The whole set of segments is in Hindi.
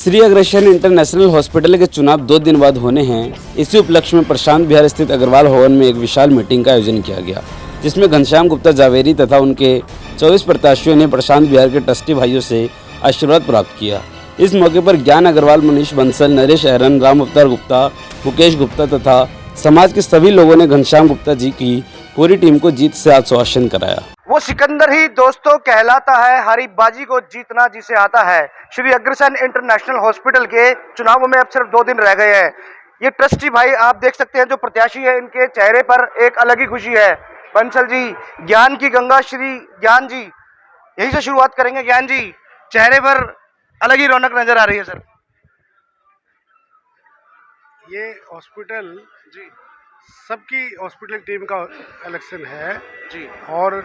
श्री अग्रसेन इंटरनेशनल हॉस्पिटल के चुनाव 2 दिन बाद होने हैं। इसी उपलक्ष्य में प्रशांत विहार स्थित अग्रवाल भवन में एक विशाल मीटिंग का आयोजन किया गया, जिसमें घनश्याम गुप्ता जावेरी तथा उनके 24 प्रत्याशियों ने प्रशांत विहार के ट्रस्टी भाइयों से आशीर्वाद प्राप्त किया। इस मौके पर ज्ञान अग्रवाल, मनीष बंसल, नरेश अहरन, राम अवतार गुप्ता, मुकेश गुप्ता तथा समाज के सभी लोगों ने घनश्याम गुप्ता जी की पूरी टीम को जीत से आश्वासन कराया। वो सिकंदर ही दोस्तों कहलाता है, हारी बाजी को जीतना जिसे आता है। श्री अग्रसेन इंटरनेशनल हॉस्पिटल के चुनावों में अब सिर्फ 2 दिन रह गए हैं। ये ट्रस्टी भाई आप देख सकते हैं, जो प्रत्याशी है, इनके चेहरे पर एक अलग ही खुशी है। बंसल जी, ज्ञान की गंगा श्री ज्ञान जी, यही से शुरुआत करेंगे। ज्ञान जी, चेहरे पर अलग ही रौनक नजर आ रही है सर। ये हॉस्पिटल जी सबकी हॉस्पिटल टीम का इलेक्शन है जी, और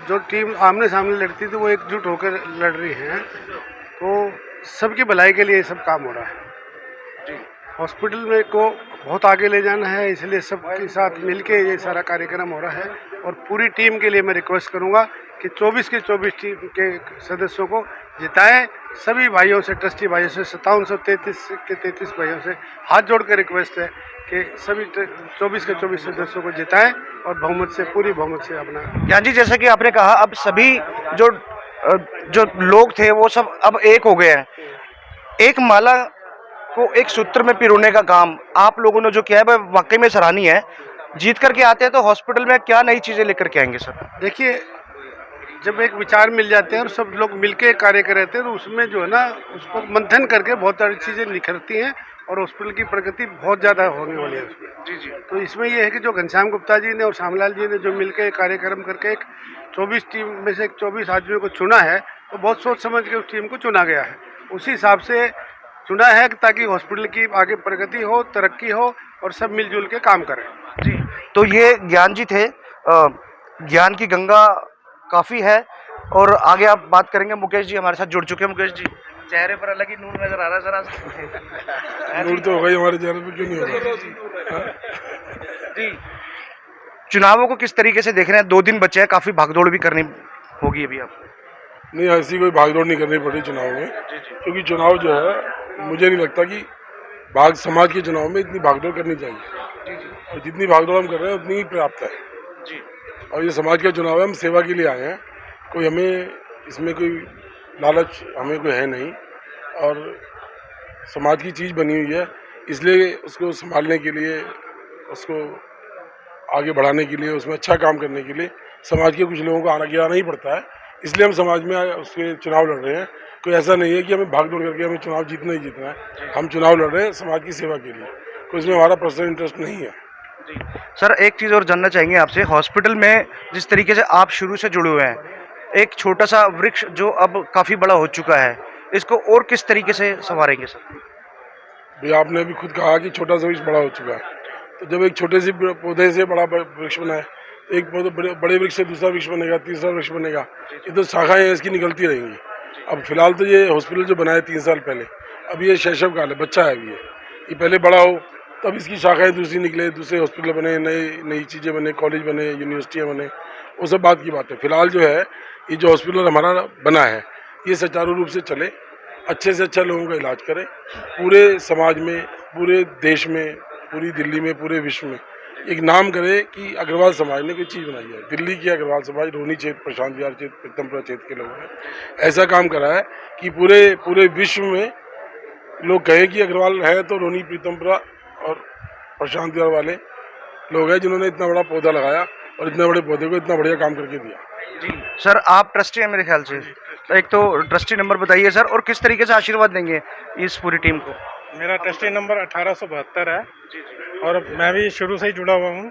जो टीम आमने सामने लड़ती थी वो एकजुट होकर लड़ रही हैं, तो सबकी भलाई के लिए ये सब काम हो रहा है जी। हॉस्पिटल में को बहुत आगे ले जाना है, इसलिए सबके साथ मिलके ये सारा कार्यक्रम हो रहा है। और पूरी टीम के लिए मैं रिक्वेस्ट करूंगा कि 24 के 24 टीम के सदस्यों को जिताएं। सभी भाइयों से, ट्रस्टी भाइयों से, 5733 के 33 भाइयों से हाथ जोड़ कर रिक्वेस्ट है कि सभी 24 के 24 सदस्यों को जिताएं और बहुमत से, पूरी बहुमत से अपना। ज्ञान जी, जैसे कि आपने कहा, अब सभी जो लोग थे वो सब अब एक हो गए हैं। एक माला को एक सूत्र में पिरोने का काम आप लोगों ने जो किया है वह वाकई में सराहनीय है। जीत करके आते हैं तो हॉस्पिटल में क्या नई चीजें लेकर के आएंगे सर? देखिए, जब एक विचार मिल जाते हैं और सब लोग मिलके कार्य करते हैं तो उसमें जो है ना, उसको मंथन करके बहुत सारी चीज़ें निखरती हैं और हॉस्पिटल की प्रगति बहुत ज़्यादा होने वाली है उसमें। जी जी। तो इसमें ये है कि जो घनश्याम गुप्ता जी ने और श्यामलाल जी ने जो मिलकर कार्यक्रम करके एक 24 टीम में से 24 आदमियों को चुना है, तो बहुत सोच समझ के उस टीम को चुना गया है। उसी हिसाब से चुना है ताकि हॉस्पिटल की आगे प्रगति हो, तरक्की हो और सब मिलजुल के काम करें। जी, तो ये ज्ञान जी थे। ज्ञान की गंगा काफ़ी है। और आगे आप बात करेंगे। मुकेश जी हमारे साथ जुड़ चुके हैं। मुकेश जी, चेहरे पर अलग ही नूर नजर आ रहा है सर आज। नूर तो हो गई हमारे चेहरे पे, क्यों नहीं होगा? जी, चुनावों को किस तरीके से देख रहे हैं? 2 दिन बचे हैं, काफ़ी भागदौड़ भी करनी होगी अभी आपको। नहीं, ऐसी कोई भागदौड़ नहीं करनी पड़ी चुनाव में, क्योंकि चुनाव जो है, मुझे नहीं लगता कि समाज के चुनाव में इतनी भागदौड़ करनी चाहिए। और जितनी भागदौड़ हम कर रहे हैं उतनी ही पर्याप्त है जी। और ये समाज का चुनाव है, हम सेवा के लिए आए हैं। कोई हमें इसमें कोई लालच हमें कोई है नहीं, और समाज की चीज़ बनी हुई है, इसलिए उसको संभालने के लिए, उसको आगे बढ़ाने के लिए, उसमें अच्छा काम करने के लिए समाज के कुछ लोगों को आना ही पड़ता है। इसलिए हम समाज में उसके चुनाव लड़ रहे हैं। कोई ऐसा नहीं है कि हमें भाग दौड़ करके हमें चुनाव जीतना ही जीतना है। हम चुनाव लड़ रहे हैं समाज की सेवा के लिए, कोई इसमें हमारा पर्सनल इंटरेस्ट नहीं है। जी सर, एक चीज़ और जानना चाहेंगे आपसे। हॉस्पिटल में जिस तरीके से आप शुरू से जुड़े हुए हैं, एक छोटा सा वृक्ष जो अब काफ़ी बड़ा हो चुका है, इसको और किस तरीके से संवारेंगे सर? भाई, आपने अभी खुद कहा कि छोटा सा वृक्ष बड़ा हो चुका है, तो जब एक छोटे से पौधे से बड़ा वृक्ष बना है, एक पौधे बड़े वृक्ष से दूसरा वृक्ष बनेगा, तीसरा वृक्ष बनेगा। ये तो शाखाएं इसकी निकलती रहेंगी। अब फिलहाल तो ये हॉस्पिटल जो बनाया 3 साल पहले, अब ये शैशव काल है, बच्चा है अभी ये पहले बड़ा हो तब इसकी शाखाएं दूसरी निकले, दूसरे हॉस्पिटल बने, नई चीज़ें बने, कॉलेज बने, यूनिवर्सिटियाँ बने, वो सब बात की बात है। फिलहाल जो है, ये जो हॉस्पिटल हमारा बना है, ये सुचारू रूप से चले, अच्छे से अच्छा लोगों का इलाज करे, पूरे समाज में, पूरे देश में, पूरी दिल्ली में, पूरे विश्व में एक नाम करे कि अग्रवाल समाज ने कोई चीज़ बनाई है। दिल्ली की अग्रवाल समाज, रोहिणी क्षेत्र, प्रशांत विहार क्षेत्र, प्रीतमपुरा क्षेत्र के लोगों ने ऐसा काम करा है कि पूरे विश्व में लोग कहें कि अग्रवाल है तो रोहिणी, प्रीतमपुरा और प्रशांत विहार वाले लोग हैं, जिन्होंने इतना बड़ा पौधा लगाया और इतने बड़े पौधे को इतना बढ़िया काम करके दिया। जी सर, आप ट्रस्टी हैं मेरे ख्याल से, तो एक तो ट्रस्टी नंबर बताइए सर, और किस तरीके से आशीर्वाद देंगे इस पूरी टीम को? मेरा ट्रस्टी नंबर 1872 है और मैं भी शुरू से ही जुड़ा हुआ हूँ।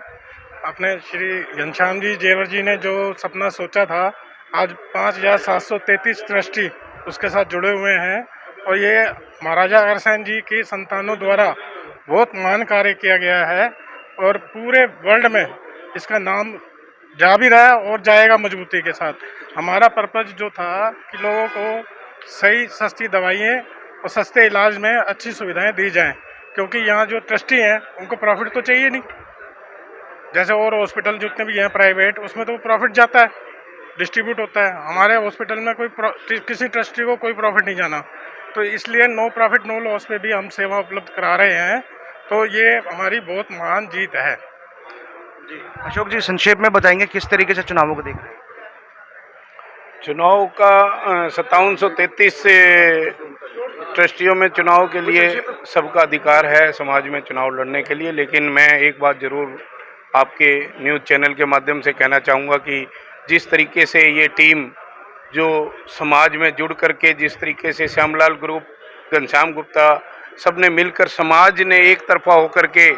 अपने श्री घनश्याम जी जेवर जी ने जो सपना सोचा था, आज 5733 ट्रस्टी उसके साथ जुड़े हुए हैं और ये महाराजा अग्रसेन जी की संतानों द्वारा बहुत महान कार्य किया गया है और पूरे वर्ल्ड में इसका नाम जा भी रहा है और जाएगा मजबूती के साथ। हमारा पर्पज़ जो था कि लोगों को सही सस्ती दवाइयाँ और सस्ते इलाज में अच्छी सुविधाएं दी जाएं, क्योंकि यहाँ जो ट्रस्टी हैं उनको प्रॉफिट तो चाहिए नहीं। जैसे और हॉस्पिटल जितने भी हैं प्राइवेट, उसमें तो प्रॉफिट जाता है, डिस्ट्रीब्यूट होता है। हमारे हॉस्पिटल में किसी ट्रस्टी को कोई प्रॉफिट नहीं जाना, तो इसलिए नो प्रॉफिट नो लॉस पे भी हम सेवा उपलब्ध करा रहे हैं। तो ये हमारी बहुत महान जीत है। अशोक जी संक्षेप में बताएंगे किस तरीके से चुनावों को देख रहे हैं? चुनाव का 5733 से ट्रस्टियों में चुनाव के लिए सबका अधिकार है समाज में चुनाव लड़ने के लिए, लेकिन मैं एक बात ज़रूर आपके न्यूज़ चैनल के माध्यम से कहना चाहूँगा कि जिस तरीके से ये टीम जो समाज में जुड़ करके, जिस तरीके से श्यामलाल ग्रुप, घनश्याम गुप्ता, सब ने मिलकर समाज ने एक तरफा होकर के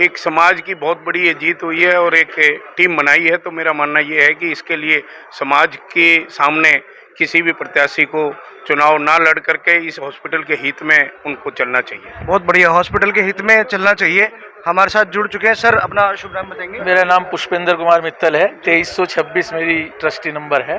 एक समाज की बहुत बड़ी ये जीत हुई है और एक टीम बनाई है। तो मेरा मानना ये है कि इसके लिए समाज के सामने किसी भी प्रत्याशी को चुनाव ना लड़ करके इस हॉस्पिटल के हित में उनको चलना चाहिए। बहुत बढ़िया, हॉस्पिटल के हित में चलना चाहिए। हमारे साथ जुड़ चुके हैं सर, अपना शुभ नाम बताएंगे? मेरा नाम पुष्पेंद्र कुमार मित्तल है, 2326 मेरी ट्रस्टी नंबर है।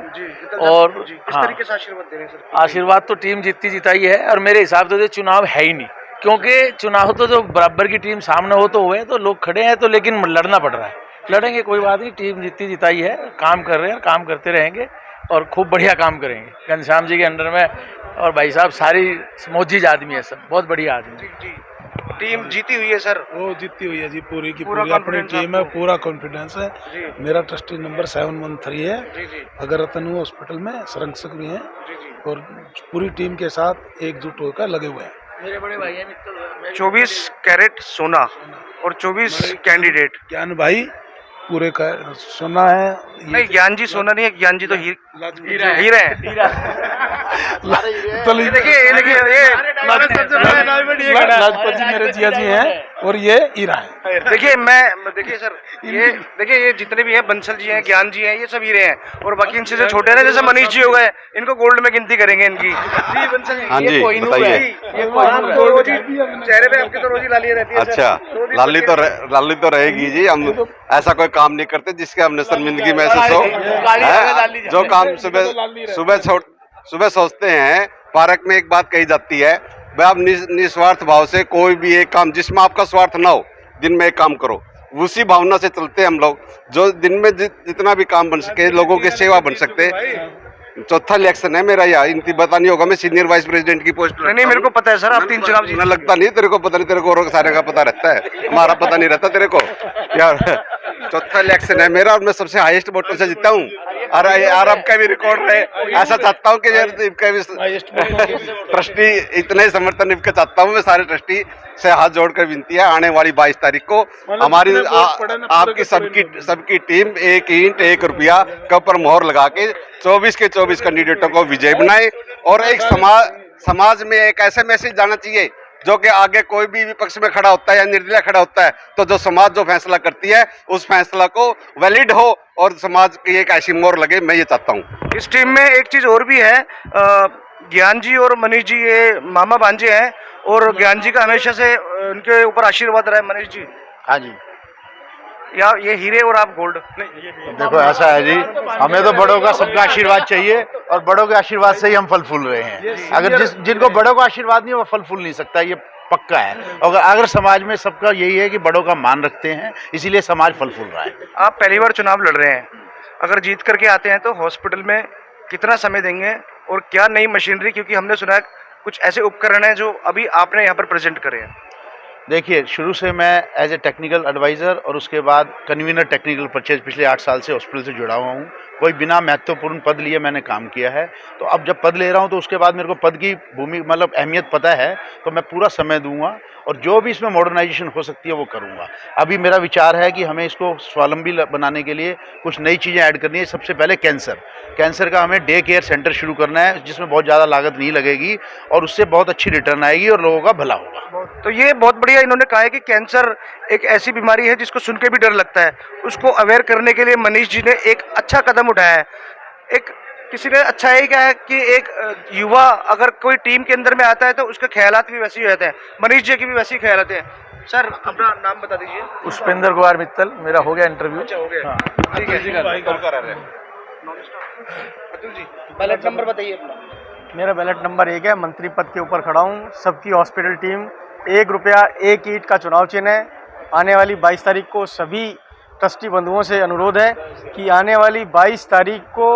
और किस तरीके से आशीर्वाद दे रहे हैं सर? आशीर्वाद तो टीम जीतती जिताई है, और मेरे हिसाब से तो चुनाव है ही नहीं, क्योंकि चुनाव तो जो बराबर की टीम सामने हो तो हुए, तो लोग खड़े हैं तो, लेकिन लड़ना पड़ रहा है। लड़ेंगे कोई बात नहीं, टीम जीतती जिताई है, काम कर रहे हैं, काम करते रहेंगे और खूब बढ़िया काम करेंगे घनश्याम जी के अंडर में। और भाई साहब सारी मोजीज आदमी है, सब बहुत बढ़िया आदमी। जी टीम जीती हुई है सर? वो जीती हुई है जी, पूरी की पूरा पूरी अपनी confidence टीम है, आपको? पूरा कॉन्फिडेंस है। मेरा ट्रस्टी नंबर 713 है। जी अगर रतनु हॉस्पिटल में संरक्षक भी हैं जी। और पूरी टीम के साथ एकजुट होकर लगे हुए हैं। मेरे बड़े भाई है मित्तल। 24 कैरेट सोना और 24 कैंडिडेट। ज्ञान भाई पूरे का सोना है। नहीं, ज्ञान जी सोना नहीं है, ज्ञान जी तो हीरा है। तो ये देखिए ये लाजपत जी मेरे जिया जी हैं और ये हीरा है। देखिए सर, ये जितने भी हैं, बंसल जी हैं, ज्ञान जी हैं, ये सब हीरे हैं। और बाकी इनसे जो छोटे हैं ना, जैसे मनीष जी हो गए, इनको गोल्ड में गिनती करेंगे इनकी। जी बंसल जी, हाँ जी, बताइए। चेहरे पे आपके तो रोजी लाली रहती है सर। अच्छा, लाली तो रहेगी जी। हम ऐसा कोई काम नहीं करते जिसके हमने शर्मिंदगी महसूस हो। हैं? जो काम सुबह सोचते हैं, पार्क में एक बात कही जाती है, भाई आप निस्वार्थ भाव से कोई भी एक काम जिसमें आपका स्वार्थ ना हो, दिन में एक काम करो। उसी भावना से चलते हैं हम लोग, जो दिन में जितना भी काम बन सके, लोगों की सेवा बन सकते। चौथा इलेक्शन है मेरा, यार इनकी पता नहीं होगा, मैं सीनियर वाइस प्रेसिडेंट की पोस्ट। नहीं मेरे को पता है सर, आप 3 चुनाव जीते। लगता नहीं तेरे को पता नहीं, तेरे को और सारे का पता रहता है, हमारा पता नहीं रहता तेरे को यार। चौथा इलेक्शन है मेरा और मैं सबसे हाईएस्ट वोटों से जीता हूँ। और यार अब का भी रिकॉर्ड रहे, ऐसा चाहता हूँ कि यार ट्रस्टी इतने समर्थन इनके चाहता हूँ मैं। सारे ट्रस्टी से हाथ जोड़कर विनती है, आने वाली 22 तारीख को हमारी आपकी सबकी टीम 1 ईंट 1 रुपया के ऊपर मोहर लगा के 24 के 24 कैंडिडेटों को विजय बनाए। और एक समाज में एक ऐसे मैसेज जाना चाहिए जो कि आगे कोई भी विपक्ष में खड़ा होता है या निर्दलीय खड़ा होता है, तो जो समाज जो फैसला करती है उस फैसला को वैलिड हो और समाज की एक ऐसी मोहर लगे, मैं ये चाहता हूँ। इस टीम में एक चीज और भी है, ज्ञान जी और मनीष जी ये मामा भांजे हैं, और ज्ञान जी का हमेशा से उनके ऊपर आशीर्वाद रहा है। मनीष जी? हाँ जी, या ये हीरे और आप गोल्ड? देखो ऐसा है जी, हमें तो बड़ों का सबका आशीर्वाद चाहिए और बड़ों के आशीर्वाद से ही हम फल फूल रहे हैं। अगर जिनको बड़ों का आशीर्वाद नहीं, वो फल फूल नहीं सकता, ये पक्का है। और अगर समाज में सबका यही है कि बड़ों का मान रखते हैं, इसीलिए समाज फल फूल रहा है। आप पहली बार चुनाव लड़ रहे हैं, अगर जीत करके आते हैं तो हॉस्पिटल में कितना समय देंगे और क्या नई मशीनरी, क्योंकि हमने सुना है कुछ ऐसे उपकरण हैं जो अभी आपने यहाँ पर प्रेजेंट करे हैं? देखिए, शुरू से मैं एज ए टेक्निकल एडवाइज़र और उसके बाद कन्वीनर टेक्निकल परचेज पिछले 8 साल से हॉस्पिटल से जुड़ा हुआ हूँ। कोई बिना महत्वपूर्ण पद लिए मैंने काम किया है, तो अब जब पद ले रहा हूँ तो उसके बाद मेरे को पद की अहमियत पता है, तो मैं पूरा समय दूंगा और जो भी इसमें मॉडर्नाइजेशन हो सकती है वो करूँगा। अभी मेरा विचार है कि हमें इसको स्वावलंबी बनाने के लिए कुछ नई चीज़ें ऐड करनी है। सबसे पहले कैंसर का हमें डे केयर सेंटर शुरू करना है, जिसमें बहुत ज़्यादा लागत नहीं लगेगी और उससे बहुत अच्छी रिटर्न आएगी और लोगों का भला होगा। तो ये बहुत बढ़िया इन्होंने कहा है कि कैंसर एक ऐसी बीमारी है जिसको सुन के भी डर लगता है, उसको अवेयर करने के लिए मनीष जी ने एक अच्छा कदम उठाया है। एक किसी ने अच्छा ही कहा है कि एक युवा अगर कोई टीम के अंदर में आता है तो उसके ख्यालात भी वैसे ही रहते हैं। मनीष जी के भी वैसे ही ख्यालात हैं। सर अपना नाम बता दीजिए। पुष्पेंद्र कुमार मित्तल, मेरा हो गया इंटरव्यू। अच्छा हो गया, ठीक है। अतुल जी बैलेट नंबर बताइए अपना। मेरा बैलेट नंबर 1 है, मंत्री पद के ऊपर खड़ा हूँ। सबकी हॉस्पिटल टीम 1 रुपया 1 ईंट का चुनाव चिन्ह है। आने वाली 22 तारीख को सभी ट्रस्टी बंधुओं से अनुरोध है कि आने वाली 22 तारीख को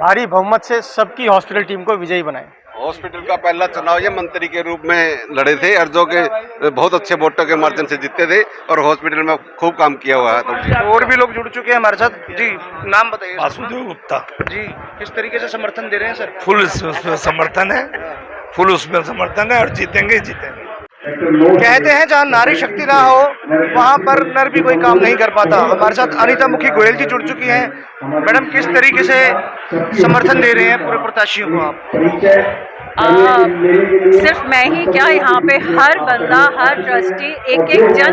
भारी बहुमत से सबकी हॉस्पिटल टीम को विजयी बनाएं। हॉस्पिटल का पहला चुनाव ये मंत्री के रूप में लड़े थे और जो कि बहुत अच्छे वोटों के मार्जिन से जीते थे और हॉस्पिटल में खूब काम किया हुआ है। तो और भी लोग जुड़ चुके हैं हमारे साथ। जी, नाम बताइए। वासुदेव गुप्ता। जी, किस तरीके से समर्थन दे रहे हैं सर? फुल उसमें समर्थन है, फुल उसमें समर्थन है और जीतेंगे ही जीतेंगे। कहते हैं जहाँ नारी शक्ति ना हो वहाँ पर नर भी कोई काम नहीं कर पाता। हमारे साथ अनीता मुखी गोयल जी जुड़ चुकी हैं। मैडम, किस तरीके से समर्थन दे रहे हैं पूरे प्रत्याशियों को आप? सिर्फ मैं ही क्या, यहाँ पे हर बंदा, हर ट्रस्टी, एक एक जन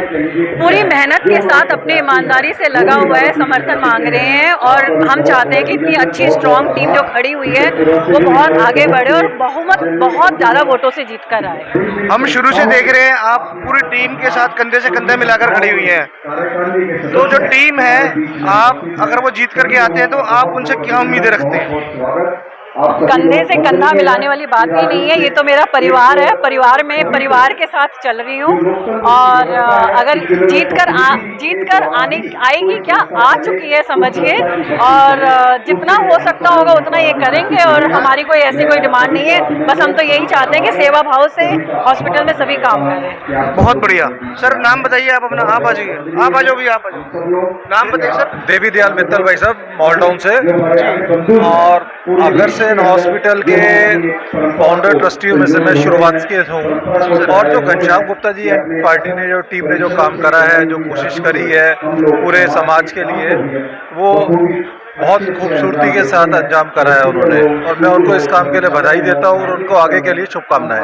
पूरी मेहनत के साथ अपनी ईमानदारी से लगा हुआ है, समर्थन मांग रहे हैं। और हम चाहते हैं कि इतनी अच्छी स्ट्रॉन्ग टीम जो खड़ी हुई है वो बहुत आगे बढ़े और बहुमत बहुत ज़्यादा वोटों से जीत कर आए। हम शुरू से देख रहे हैं आप पूरी टीम के साथ कंधे से कंधा मिलाकर खड़ी हुई हैं। तो जो टीम है, आप अगर वो जीत करके आते हैं तो आप उनसे क्या उम्मीदें रखते हैं? कंधे से कंधा मिलाने वाली बात ही नहीं है, ये तो मेरा परिवार है। परिवार में परिवार के साथ चल रही हूँ और अगर जीत कर आएगी क्या, आ चुकी है समझिए। और जितना हो सकता होगा उतना ये करेंगे और हमारी कोई ऐसी कोई डिमांड नहीं है। बस हम तो यही चाहते हैं कि सेवा भाव से हॉस्पिटल में सभी काम करें। बहुत बढ़िया सर, नाम बताइए आप अपना। आप आ जाइए, आप आ जाओ भी, आप आ जाओ। नाम बताइए सर। देवी दयाल मित्तल भाई साहब, मॉल टाउन से। और अग्रसेन हॉस्पिटल के फाउंडर ट्रस्टियों में से मैं शुरुआत के हूँ। और जो घनश्याम गुप्ता जी पार्टी ने, जो टीम ने जो काम करा है, जो कोशिश करी है पूरे समाज के लिए, वो बहुत खूबसूरती के साथ अंजाम करा है उन्होंने। और मैं उनको इस काम के लिए बधाई देता हूँ और उनको आगे के लिए शुभकामनाएं।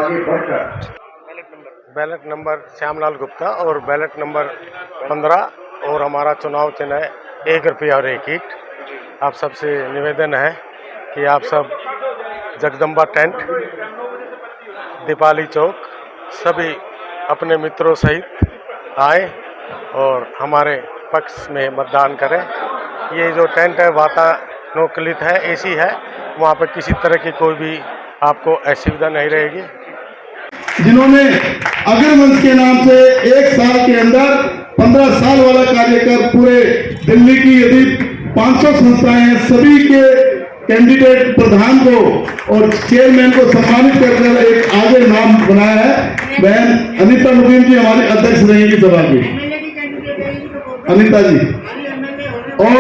बैलेट नंबर श्यामलाल गुप्ता और बैलेट नंबर 15 और हमारा चुनाव चिन्ह है 1 रुपया और 1 ईंट। आप सबसे निवेदन है कि आप सब जगदम्बा टेंट, दीपाली चौक, सभी अपने मित्रों सहित आए और हमारे पक्ष में मतदान करें। ये जो टेंट है वातानुकूलित है, एसी है, वहाँ पर किसी तरह की कोई भी आपको असुविधा नहीं रहेगी। जिन्होंने अग्रमंच के नाम से 1 साल के अंदर 15 साल वाला कार्य कर पूरे दिल्ली की यदि 500 संस्थाएं हैं, सभी के कैंडिडेट प्रधान को और चेयरमैन को सम्मानित कर एक आगे नाम बनाया है। बहन अनीता मुखी जी हमारी अध्यक्ष रहेंगी सभा की, अनीता जी। और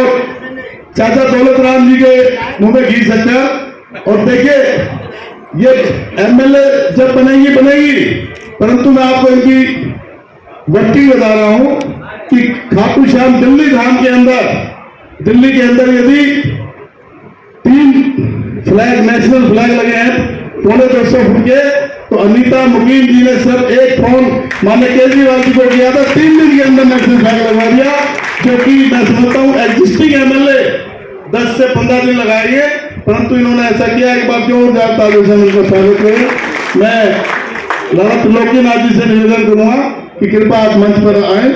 चाचा दौलत राम जी के मुंह में घी शक्कर। और देखिए, ये एमएलए जब बनेगी, परंतु मैं आपको इनकी वर्किंग बता रहा हूं कि खाटू श्याम दिल्ली धाम के अंदर, दिल्ली के अंदर यदि 3 फ्लैग, नेशनल फ्लैग लगे हैं 250 फुट के, तो अनीता मुकीम जी ने सर एक फोन माननीय केजरीवाल जी को किया था, 3 दिन के अंदर नेशनल फ्लैग लगवा दिया। जो कि मैं समझता हूँ एग्जिस्टिंग एमएलए 10 से 15 दिन लगाएंगे, परंतु इन्होंने ऐसा किया। एक बार जोरदार तालियों से उनको स्वागत करें। मैं ललित लोकीनाथ जी से निवेदन करूंगा कि कृपया आप मंच पर आए।